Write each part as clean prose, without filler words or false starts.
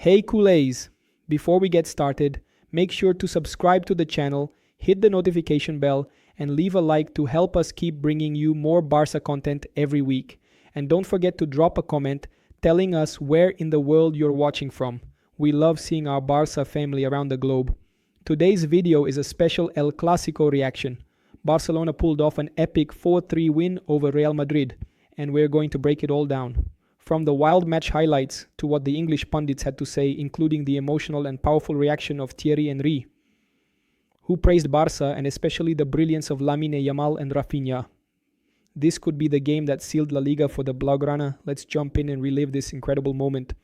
Hey Kool-Ays! Before we get started, make sure to subscribe to the channel, hit the notification bell, and leave a like to help us keep bringing you more Barça content every week. And don't forget to drop a comment telling us where in the world you're watching from. We love seeing our Barça family around the globe. Today's video is a special El Clásico reaction. Barcelona pulled off an epic 4-3 win over Real Madrid, and we're going to break it all down. From the wild match highlights to what the English pundits had to say, including the emotional and powerful reaction of Thierry Henry, who praised Barça and especially the brilliance of Lamine Yamal and Raphinha. This could be the game that sealed La Liga for the Blaugrana. Let's jump in and relive this incredible moment.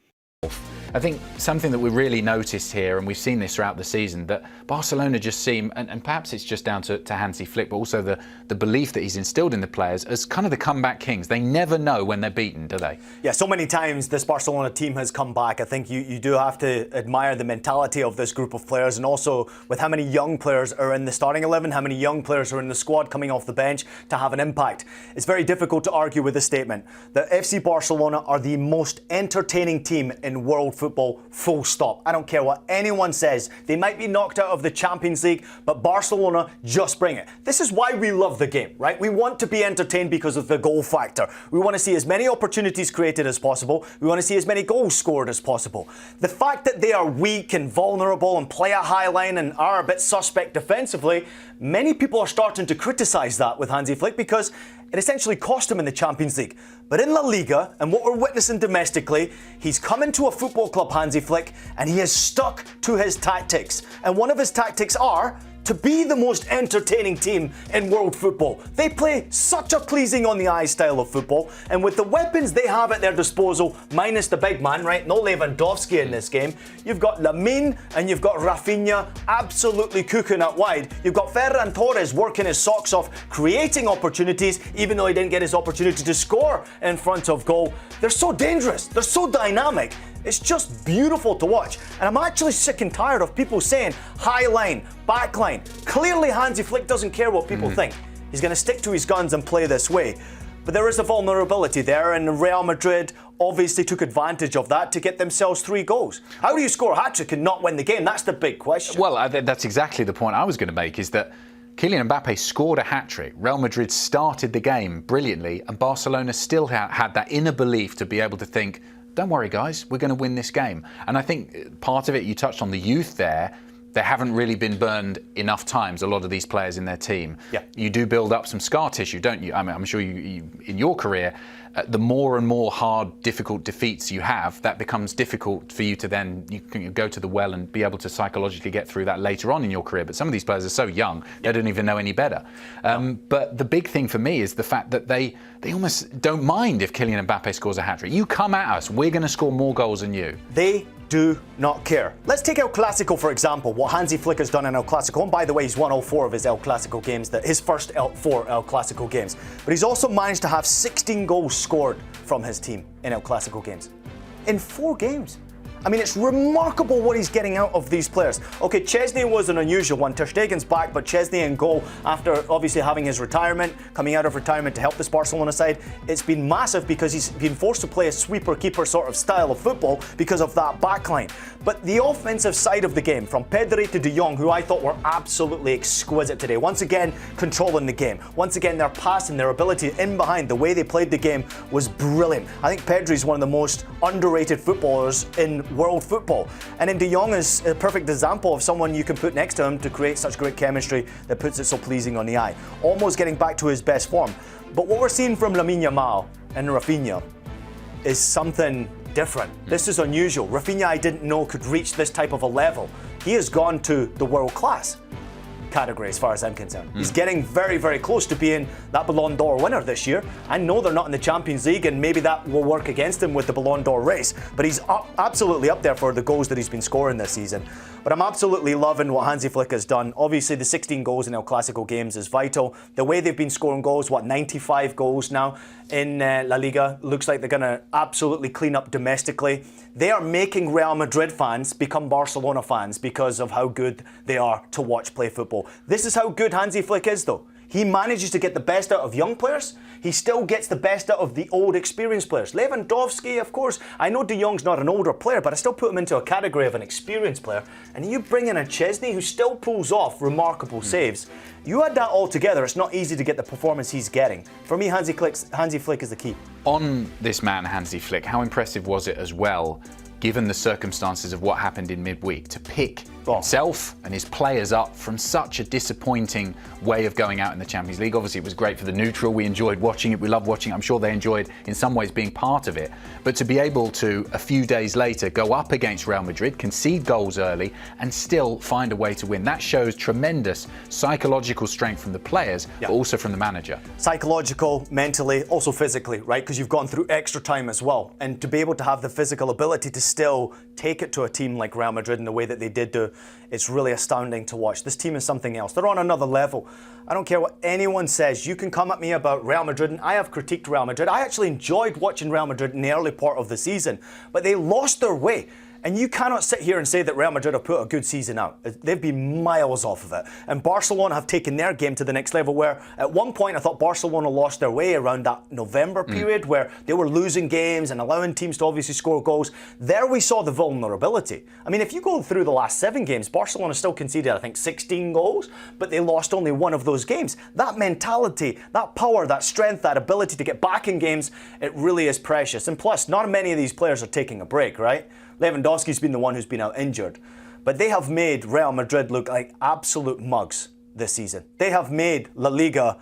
I think something that we really noticed here, and we've seen this throughout the season, that Barcelona just seem, and perhaps it's just down to Hansi Flick, but also the belief that he's instilled in the players as kind of the comeback kings. They never know when they're beaten, do they? Yeah, so many times this Barcelona team has come back. I think you do have to admire the mentality of this group of players, and also with how many young players are in the starting 11, how many young players are in the squad coming off the bench to have an impact. It's very difficult to argue with this statement that FC Barcelona are the most entertaining team in world football, full stop. I don't care what anyone says. They might be knocked out of the Champions League, but Barcelona just bring it. This is why we love the game, right? We want to be entertained because of the goal factor. We want to see as many opportunities created as possible. We want to see as many goals scored as possible. The fact that they are weak and vulnerable and play a high line and are a bit suspect defensively, many people are starting to criticise that with Hansi Flick because it essentially cost him in the Champions League. But in La Liga, and what we're witnessing domestically, he's come into a football club, Hansi Flick, and he has stuck to his tactics. And one of his tactics are to be the most entertaining team in world football. They play such a pleasing on the eye style of football, and with the weapons they have at their disposal, minus the big man, right? No Lewandowski in this game. You've got Lamine and you've got Raphinha absolutely cooking out wide. You've got Ferran Torres working his socks off, creating opportunities, even though he didn't get his opportunity to score in front of goal. They're so dangerous. They're so dynamic. It's just beautiful to watch. And I'm actually sick and tired of people saying high line, back line. Clearly Hansi Flick doesn't care what people think. He's going to stick to his guns and play this way. But there is a vulnerability there, and Real Madrid obviously took advantage of that to get themselves 3 goals. How do you score a hat-trick and not win the game? That's the big question. Well, that's exactly the point I was going to make, is that Kylian Mbappe scored a hat-trick. Real Madrid started the game brilliantly, and Barcelona still had that inner belief to be able to think, don't worry guys, we're going to win this game. And I think part of it, you touched on the youth there, they haven't really been burned enough times, a lot of these players in their team. Yeah. You do build up some scar tissue, don't you? I mean, I'm sure you in your career, the more and more hard, difficult defeats you have, that becomes difficult for you to then you can go to the well and be able to psychologically get through that later on in your career. But some of these players are so young, they don't even know any better. But the big thing for me is the fact that they almost don't mind if Kylian Mbappe scores a hat-trick. You come at us, we're going to score more goals than you. They do not care. Let's take El Clásico, for example, what Hansi Flick has done in El Clásico. And by the way, he's won all 4 of his El Clásico games, his first 4 El Clásico games. But he's also managed to have 16 goals scored from his team in El Clásico games. In 4 games. I mean, it's remarkable what he's getting out of these players. Okay, Chesney was an unusual one. Ter Stegen's back, but Chesney in goal after obviously having his retirement, coming out of retirement to help this Barcelona side. It's been massive because he's been forced to play a sweeper-keeper sort of style of football because of that backline. But the offensive side of the game, from Pedri to De Jong, who I thought were absolutely exquisite today. Once again, controlling the game. Once again, their passing, their ability in behind, the way they played the game was brilliant. I think Pedri's one of the most underrated footballers in world football. And then De Jong is a perfect example of someone you can put next to him to create such great chemistry that puts it so pleasing on the eye. Almost getting back to his best form. But what we're seeing from Lamine Yamal and Raphinha is something different. This is unusual. Raphinha, I didn't know could reach this type of a level. He has gone to the world class category as far as I'm concerned. He's getting very, very close to being that Ballon d'Or winner this year. I know they're not in the Champions League, and maybe that will work against him with the Ballon d'Or race, but he's absolutely up there for the goals that he's been scoring this season. But I'm absolutely loving what Hansi Flick has done. Obviously, the 16 goals in El Clásico games is vital. The way they've been scoring goals, 95 goals now in La Liga. Looks like they're going to absolutely clean up domestically. They are making Real Madrid fans become Barcelona fans because of how good they are to watch play football. This is how good Hansi Flick is, though. He manages to get the best out of young players. He still gets the best out of the old experienced players. Lewandowski, of course, I know De Jong's not an older player, but I still put him into a category of an experienced player. And you bring in a Chesney who still pulls off remarkable saves. You add that all together, it's not easy to get the performance he's getting. For me, Hansi Flick is the key. On this man, Hansi Flick, how impressive was it as well, given the circumstances of what happened in midweek, to pick himself and his players up from such a disappointing way of going out in the Champions League? Obviously, it was great for the neutral. We enjoyed watching it. We loved watching it. I'm sure they enjoyed, in some ways, being part of it. But to be able to, a few days later, go up against Real Madrid, concede goals early, and still find a way to win, that shows tremendous psychological strength from the players, but also from the manager. Psychological, mentally, also physically, right? Because you've gone through extra time as well. And to be able to have the physical ability to still take it to a team like Real Madrid in the way that they did do, it's really astounding to watch. This team is something else. They're on another level. I don't care what anyone says. You can come at me about Real Madrid, and I have critiqued Real Madrid. I actually enjoyed watching Real Madrid in the early part of the season, but they lost their way. And you cannot sit here and say that Real Madrid have put a good season out. They've been miles off of it. And Barcelona have taken their game to the next level, where at one point I thought Barcelona lost their way around that November period where they were losing games and allowing teams to obviously score goals. There we saw the vulnerability. I mean, if you go through the last 7 games, Barcelona still conceded, I think, 16 goals, but they lost only one of those games. That mentality, that power, that strength, that ability to get back in games, it really is precious. And plus, not many of these players are taking a break, right? Lewandowski's been the one who's been out injured. But they have made Real Madrid look like absolute mugs this season. They have made La Liga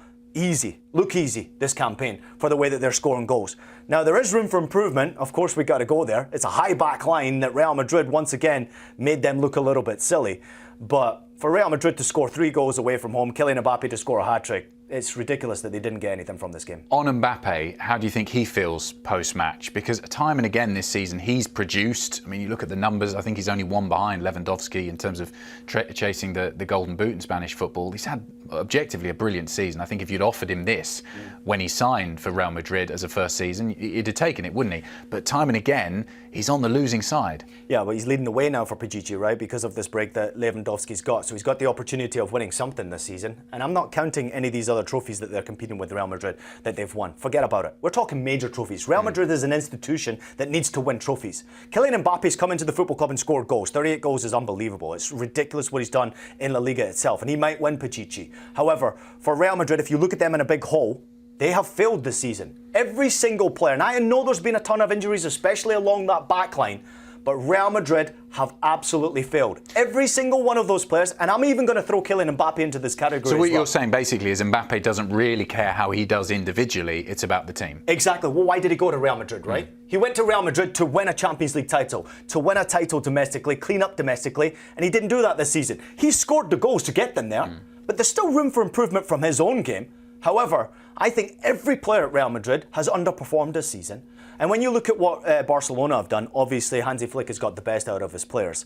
look easy this campaign for the way that they're scoring goals. Now, there is room for improvement. Of course, we've got to go there. It's a high back line that Real Madrid, once again, made them look a little bit silly. But for Real Madrid to score 3 goals away from home, Kylian Mbappe to score a hat-trick, it's ridiculous that they didn't get anything from this game. On Mbappe, how do you think he feels post-match? Because time and again this season, he's produced. I mean, you look at the numbers, I think he's only 1 behind Lewandowski in terms of chasing the golden boot in Spanish football. He's had, objectively, a brilliant season. I think if you'd offered him this when he signed for Real Madrid as a first season, he'd have taken it, wouldn't he? But time and again, he's on the losing side. Yeah, but he's leading the way now for Pichichi, right? Because of this break that Lewandowski's got. So he's got the opportunity of winning something this season. And I'm not counting any of these other trophies that they're competing with Real Madrid that they've won. Forget about it. We're talking major trophies. Real Madrid is an institution that needs to win trophies. Kylian Mbappe's come into the football club and scored goals. 38 goals is unbelievable. It's ridiculous what he's done in La Liga itself. And he might win Pichichi. However, for Real Madrid, if you look at them in a big hole, they have failed this season. Every single player. And I know there's been a ton of injuries, especially along that back line. But Real Madrid have absolutely failed. Every single one of those players, and I'm even going to throw Kylian Mbappe into this category. So what you're saying basically is Mbappe doesn't really care how he does individually, it's about the team. Exactly. Well, why did he go to Real Madrid, right? He went to Real Madrid to win a Champions League title, to win a title domestically, clean up domestically, and he didn't do that this season. He scored the goals to get them there, but there's still room for improvement from his own game. However, I think every player at Real Madrid has underperformed this season. And when you look at what Barcelona have done, obviously Hansi Flick has got the best out of his players.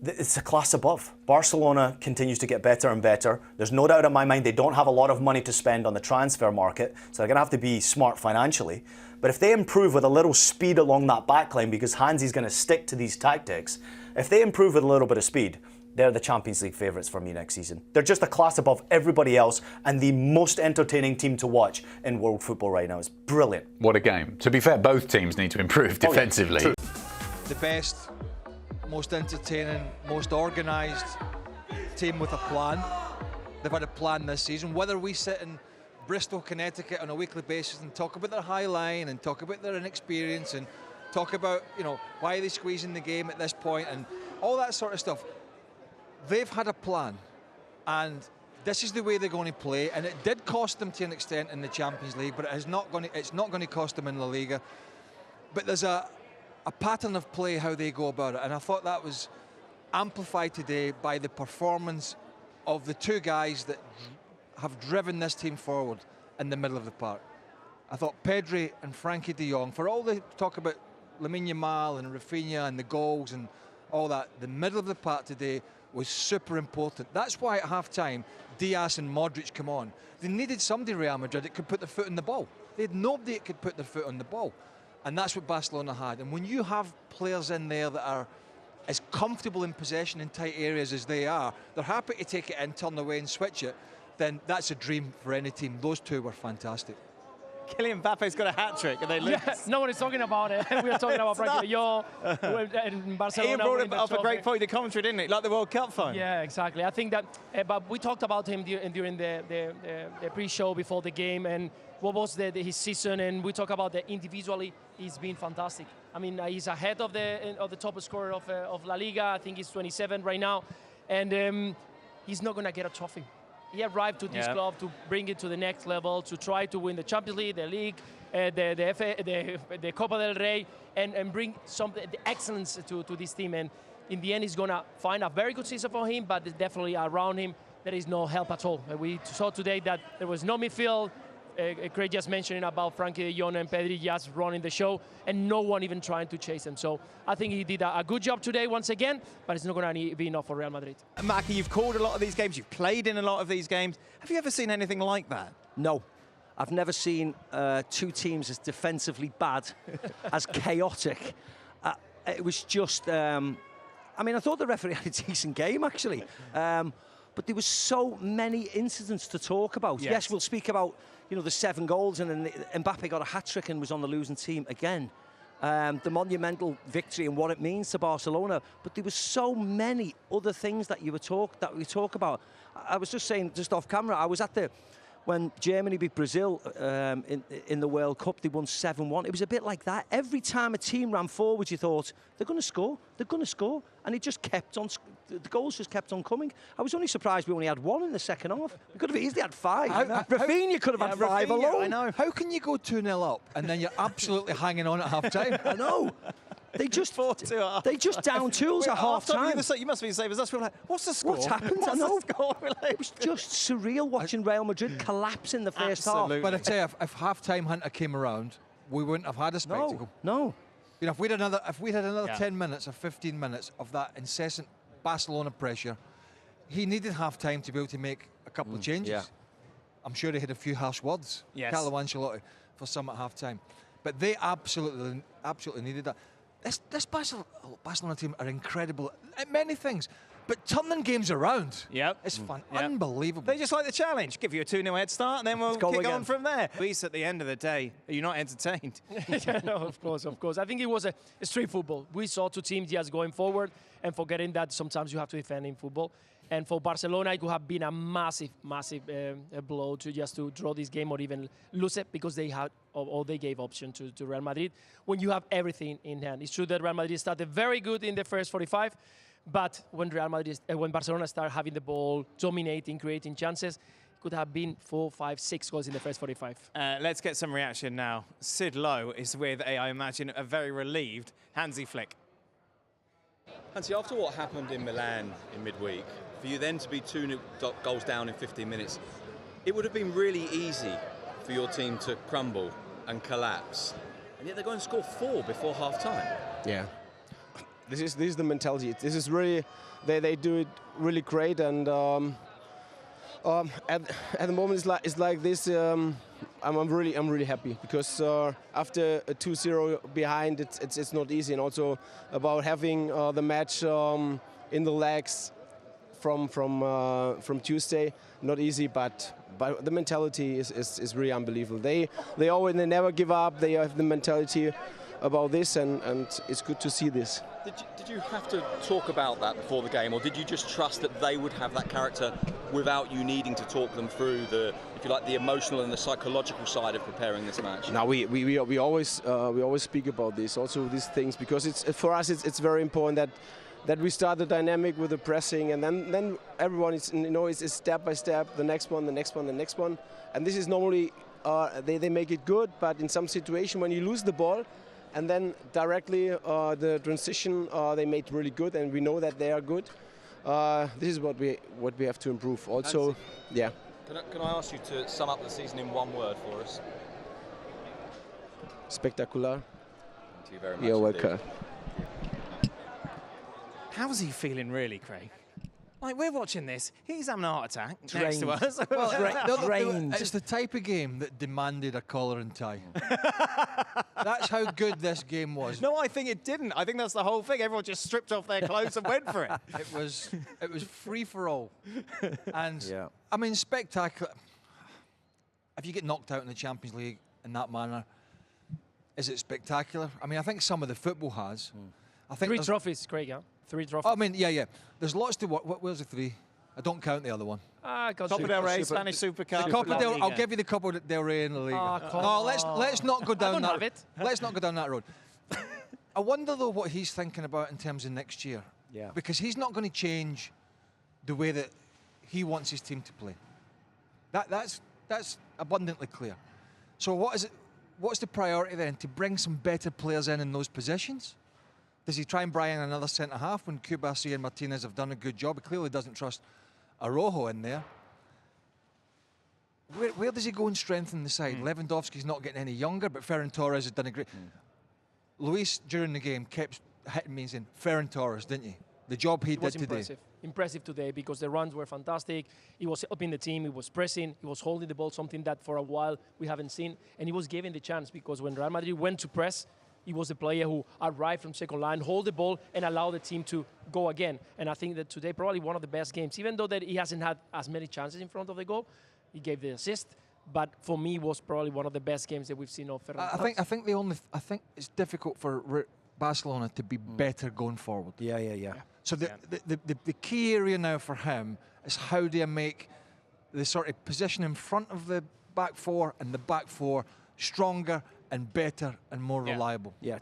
It's a class above. Barcelona continues to get better and better. There's no doubt in my mind they don't have a lot of money to spend on the transfer market, so they're going to have to be smart financially. But if they improve with a little speed along that backline, because Hansi's going to stick to these tactics, if they improve with a little bit of speed, they're the Champions League favourites for me next season. They're just a class above everybody else and the most entertaining team to watch in world football right now. It's brilliant. What a game. To be fair, both teams need to improve defensively. Yeah, the best, most entertaining, most organised team with a plan. They've had a plan this season. Whether we sit in Bristol, Connecticut on a weekly basis and talk about their high line and talk about their inexperience and talk about, why are they squeezing the game at this point and all that sort of stuff. They've had a plan, and this is the way they're going to play. And it did cost them to an extent in the Champions League, but it's not going to cost them in La Liga. But there's a pattern of play how they go about it, and I thought that was amplified today by the performance of the 2 guys that have driven this team forward in the middle of the park. I thought Pedri and Frankie de Jong, for all the talk about Lamine Yamal and Raphinha and the goals and all that, the middle of the park today was super important. That's why at half-time, Diaz and Modric come on. They needed somebody, Real Madrid, that could put their foot on the ball. They had nobody that could put their foot on the ball. And that's what Barcelona had. And when you have players in there that are as comfortable in possession in tight areas as they are, they're happy to take it in, turn away and switch it. then that's a dream for any team. Those two were fantastic. Kylian Mbappe's got a hat-trick and they lose. Yeah, no one is talking about it. We are talking about Frankie de Jong in Barcelona. Ian brought it up a great point in the commentary, didn't he? Like the World Cup final. Yeah, exactly. I think that, but we talked about him during the pre-show before the game and what was his season, and we talk about that individually. He's been fantastic. I mean, he's ahead of the top scorer of La Liga. I think he's 27 right now, and he's not going to get a trophy. He arrived to this club to bring it to the next level, to try to win the Champions League, the League, the Copa del Rey, and bring the excellence to this team. And in the end, he's going to find a very good season for him, but definitely around him, there is no help at all. We saw today that there was no midfield. Craig just mentioning about Frankie de Jong and Pedri just running the show, and no one even trying to chase him. So I think he did a good job today once again, but it's not going to be enough for Real Madrid. Maki, you've called a lot of these games, you've played in a lot of these games. Have you ever seen anything like that? No. I've never seen two teams as defensively bad, as chaotic. It was just... I mean, I thought the referee had a decent game, actually. But there was so many incidents to talk about. Yes, we'll speak about, you know, the 7 goals, and then Mbappe got a hat-trick and was on the losing team again. The monumental victory and what it means to Barcelona. But there was so many other things that we talk about. I was just saying, just off camera, I was at when Germany beat Brazil in the World Cup, they won 7-1. It was a bit like that. Every time a team ran forward, you thought, they're going to score, they're going to score. And it just kept on, the goals just kept on coming. I was only surprised we only had 1 in the second half. We could have easily had 5. Raphinha could have had 5 alone. I know. How can you go 2-0 up and then you're absolutely hanging on at half-time? I know. They just down tools at half time. You must be the same as us. We're like, what's the score? What's happened? I know. It was just surreal watching Real Madrid collapse in the first half. But I tell you, if half-time Hunter came around, we wouldn't have had a spectacle. No. You know, if we'd had another 10 minutes or 15 minutes of that incessant Barcelona pressure, he needed half-time to be able to make a couple of changes. Yeah. I'm sure he had a few harsh words, Carlo Ancelotti, for some at half-time. But they absolutely needed that. This Barcelona team are incredible at many things, but turning games around, it's fun, unbelievable. They just like the challenge. Give you a 2-0 head start, and then we'll kick on from there. At least at the end of the day, are you not entertained? No, of course. I think it was a street football. We saw two teams just going forward and forgetting that sometimes you have to defend in football. And for Barcelona, it could have been a massive blow to draw this game or even lose it, because they had or they gave option to Real Madrid when you have everything in hand. It's true that Real Madrid started very good in the first 45, but when Barcelona started having the ball, dominating, creating chances, it could have been 4, 5, 6 goals in the first 45. Let's get some reaction now. Sid Lowe is with, I imagine, a very relieved Hansi Flick. Hansi, after what happened in Milan in midweek, for you then to be 2 goals down in 15 minutes, it would have been really easy for your team to crumble and collapse. And yet they're going to score 4 before half-time. Yeah. This is the mentality. This is really, they do it really great, and at the moment it's like this. I'm really happy, because after a 2-0 behind, it's not easy, and also about having the match in the legs from Tuesday, not easy, but the mentality is really unbelievable. They never give up. They have the mentality about this, and it's good to see this. Did you have to talk about that before the game, or did you just trust that they would have that character without you needing to talk them through the, if you like, the emotional and the psychological side of preparing this match? Now we always speak about this, also these things, because it's for us it's very important that we start the dynamic with the pressing, and then everyone is, you know, it's step by step, the next one, and this is normally they make it good, but in some situation when you lose the ball, and then directly the transition they made really good, and we know that they are good. This is what we have to improve. Also, yeah. Can I ask you to sum up the season in one word for us? Spectacular. Thank you very much. You're welcome. How's he feeling, really, Craig? Like, we're watching this. He's having a heart attack next to Drained. us. Drained. It's the type of game that demanded a collar and tie. That's how good this game was. No, I think it didn't. I think that's the whole thing. Everyone just stripped off their clothes and went for it. It was free for all. And Yeah. I mean, spectacular. If you get knocked out in the Champions League in that manner, is it spectacular? I mean, I think some of the football has. I think 3 there's- trophies, Craig, huh? 3 trophies. I mean, yeah. There's lots to what was the 3? I don't count the other one. Copa del Rey, Spanish Super Cup. The Copa del, Liga. I'll give you the Copa del Rey in the Liga. come No, let's not go down don't that. have it. Let's not go down that road. I wonder though what he's thinking about in terms of next year. Yeah. Because he's not going to change the way that he wants his team to play. That's abundantly clear. So what is it? What's the priority then? To bring some better players in those positions? Does he try and bring in another centre half when Kubasi and Martinez have done a good job? He clearly doesn't trust Araujo in there. Where does he go and strengthen the side? Lewandowski's not getting any younger, but Ferran Torres has done a great. Luis during the game kept hitting me and saying, "Ferran Torres, didn't you? The job he did today." Impressive today because the runs were fantastic. He was helping the team. He was pressing. He was holding the ball, something that for a while we haven't seen. And he was given the chance because when Real Madrid went to press, he was the player who arrived from second line, hold the ball, and allow the team to go again. And I think that today probably one of the best games, even though that he hasn't had as many chances in front of the goal. He gave the assist, but for me was probably one of the best games that we've seen of Ferran. I think it's difficult for Barcelona to be better going forward. Yeah. So the key area now for him is how do you make the sort of position in front of the back four and the back four stronger and better and more reliable. Yeah.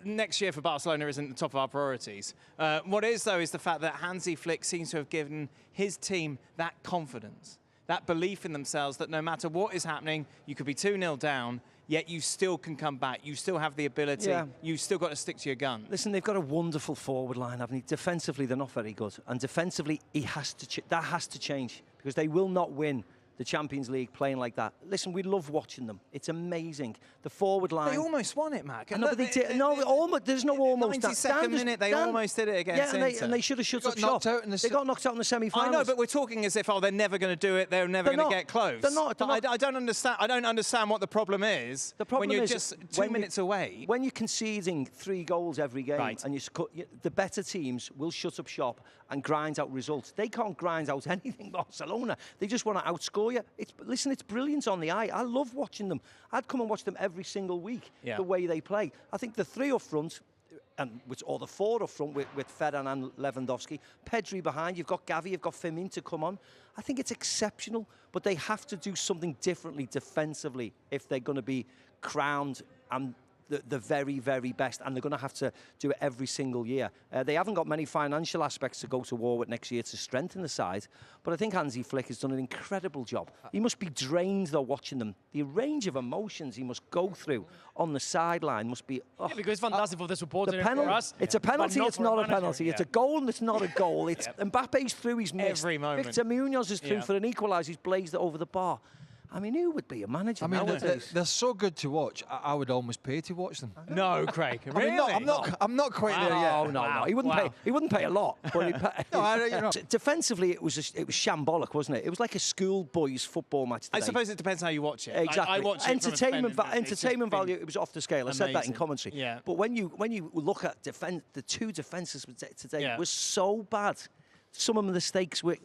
Next year for Barcelona isn't the top of our priorities. What is, though, is the fact that Hansi Flick seems to have given his team that confidence, that belief in themselves that no matter what is happening, you could be 2-0 down, yet you still can come back. You still have the ability. Yeah. You've still got to stick to your gun. Listen, they've got a wonderful forward line, haven't they? Defensively, they're not very good. And defensively, that has to change because they will not win the Champions League playing like that. Listen, we love watching them. It's amazing. The forward line. They almost won it, Mac. No, but they did. No, almost. There's no almost. 92nd minute, they almost did it against Inter. And they should have shut up shop. They got knocked out in the semi-finals. I know, but we're talking as if, they're never going to do it. They're never going to get close. They're not. I don't understand. I don't understand what the problem is. The problem when you're is just 2 minutes away. When you're conceding 3 goals every game, and the better teams will shut up shop and grind out results. They can't grind out anything, Barcelona. They just want to outscore you. Listen, it's brilliant on the eye. I love watching them. I'd come and watch them every single week, the way they play. I think the 3 up front, or the 4 up front with Ferran and Lewandowski, Pedri behind, you've got Gavi, you've got Firmino to come on. I think it's exceptional, but they have to do something differently defensively if they're going to be crowned and the very, very best, and they're going to have to do it every single year. They haven't got many financial aspects to go to war with next year to strengthen the side, but I think Hansi Flick has done an incredible job. He must be drained, though, watching them. The range of emotions he must go through on the sideline must be... because it's fantastic for the supporters and for us. It's a penalty, it's not a penalty. It's a goal and it's not a goal. It's Mbappe's through, he's missed. Every moment. Victor Munoz is through for an equaliser, he's blazed it over the bar. I mean, who would be a manager nowadays? They're so good to watch. I would almost pay to watch them. No, Craig. Really? I mean, I'm not quite there yet. No. He wouldn't pay. He wouldn't pay a lot. But defensively, it was shambolic, wasn't it? It was like a schoolboys football match today. I suppose it depends how you watch it. Exactly. I watch it entertainment value. It was off the scale. I said that in commentary. Yeah. But when you look at the 2 defences today, was so bad. Some of the mistakes with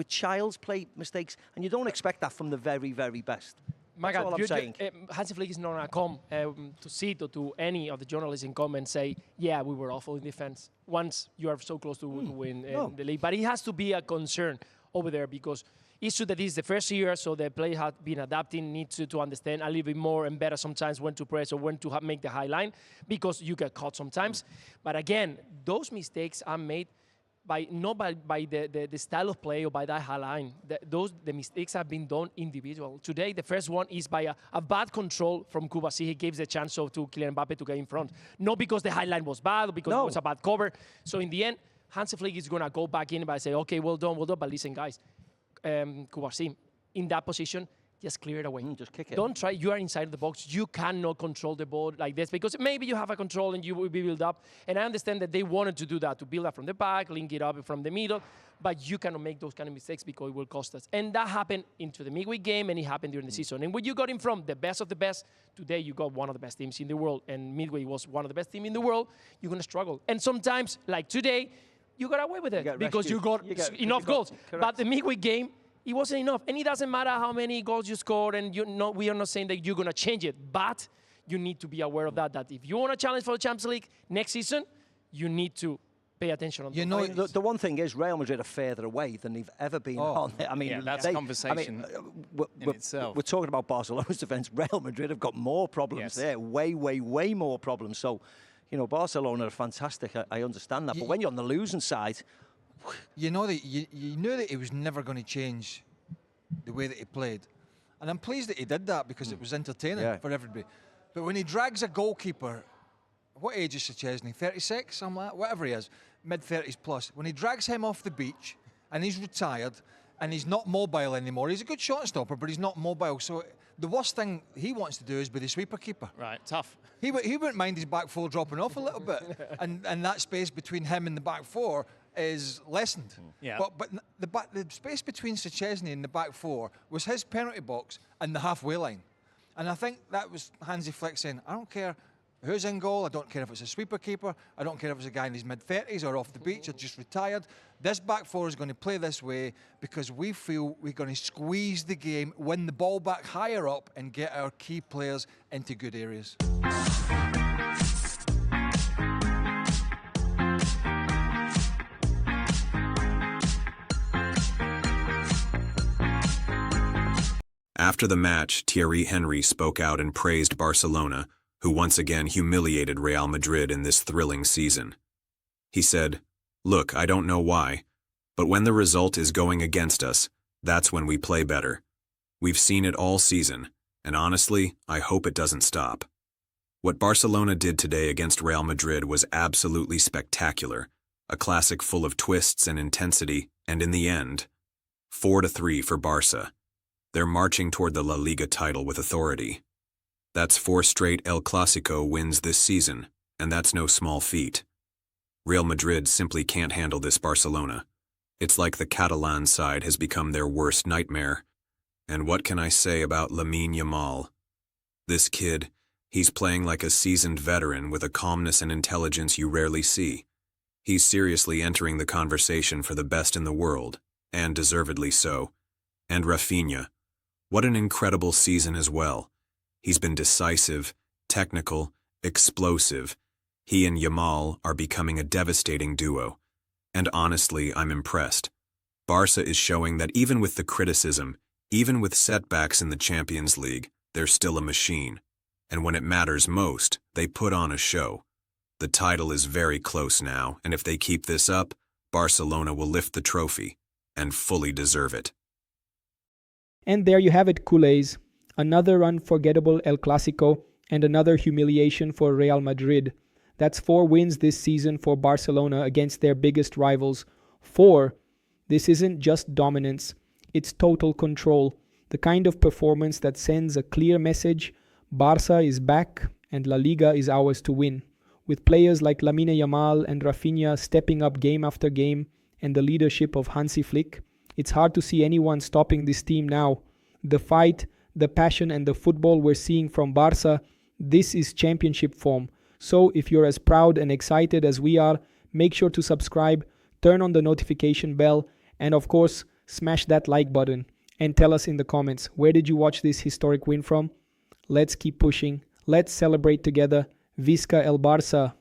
child's play mistakes, and you don't expect that from the very, very best. That's all I'm saying. Hansi Flick is not going to come to sit or to any of the journalists and come and say, yeah, we were awful in defense. Once you are so close to win the league. But it has to be a concern over there because it's true that this is the first year, so the players have been adapting, need to understand a little bit more and better sometimes when to press or when to make the high line because you get caught sometimes. But again, those mistakes are made not by the style of play or by that high line. The mistakes have been done individual. Today, the first one is by a bad control from Kubasi. He gives the chance to Kylian Mbappe to get in front. Not because the high line was bad or because it was a bad cover. So in the end, Hansi Flick is going to go back in and say, okay, well done. But listen, guys, Kubasi, in that position, just clear it away. Just kick it. Don't try. You are inside the box. You cannot control the ball like this because maybe you have a control and you will be built up. And I understand that they wanted to do that, to build up from the back, link it up from the middle. But you cannot make those kind of mistakes because it will cost us. And that happened into the midweek game, and it happened during the season. And when you got him from the best of the best, today you got one of the best teams in the world, and midway was one of the best teams in the world, you're going to struggle. And sometimes, like today, you got away with it because you got enough goals. Correct. But the midweek game, it wasn't enough. And it doesn't matter how many goals you scored, and we are not saying that you're going to change it. But you need to be aware of that if you want to challenge for the Champions League next season, you need to pay attention on that. The one thing is Real Madrid are further away than they've ever been on. I mean, that's a conversation in itself. We're talking about Barcelona's defence. Real Madrid have got more problems there, way more problems. So, Barcelona are fantastic. I understand that. But when you're on the losing side, you knew that he was never going to change the way that he played, and I'm pleased that he did that because it was entertaining for everybody. But when he drags a goalkeeper, what age is Szczesny? 36, something like that? Whatever he is, mid-30s plus. When he drags him off the beach and he's retired and he's not mobile anymore, he's a good shot stopper, but he's not mobile. So the worst thing he wants to do is be the sweeper keeper. Right, tough. He wouldn't mind his back four dropping off a little bit, and that space between him and the back four is lessened. Yeah. But the space between Szczesny and the back four was his penalty box and the halfway line. And I think that was Hansi Flick saying, I don't care who's in goal, I don't care if it's a sweeper keeper, I don't care if it's a guy in his mid-30s or off the beach or just retired. This back four is going to play this way because we feel we're going to squeeze the game, win the ball back higher up and get our key players into good areas. After the match, Thierry Henry spoke out and praised Barcelona, who once again humiliated Real Madrid in this thrilling season. He said, "Look, I don't know why, but when the result is going against us, that's when we play better. We've seen it all season, and honestly, I hope it doesn't stop." What Barcelona did today against Real Madrid was absolutely spectacular, a classic full of twists and intensity, and in the end, 4-3 for Barça. They're marching toward the La Liga title with authority. That's 4 straight El Clásico wins this season, and that's no small feat. Real Madrid simply can't handle this Barcelona. It's like the Catalan side has become their worst nightmare. And what can I say about Lamine Yamal? This kid, he's playing like a seasoned veteran with a calmness and intelligence you rarely see. He's seriously entering the conversation for the best in the world, and deservedly so. And Raphinha, what an incredible season as well. He's been decisive, technical, explosive. He and Yamal are becoming a devastating duo. And honestly, I'm impressed. Barça is showing that even with the criticism, even with setbacks in the Champions League, they're still a machine. And when it matters most, they put on a show. The title is very close now, and if they keep this up, Barcelona will lift the trophy, and fully deserve it. And there you have it, culés. Another unforgettable El Clásico and another humiliation for Real Madrid. That's 4 wins this season for Barcelona against their biggest rivals. 4. This isn't just dominance, it's total control. The kind of performance that sends a clear message: Barça is back and La Liga is ours to win. With players like Lamine Yamal and Raphinha stepping up game after game and the leadership of Hansi Flick, it's hard to see anyone stopping this team now. The fight, the passion and the football we're seeing from Barça, this is championship form. So if you're as proud and excited as we are, make sure to subscribe, turn on the notification bell, and of course, smash that like button. And tell us in the comments, where did you watch this historic win from? Let's keep pushing. Let's celebrate together. Visca el Barça!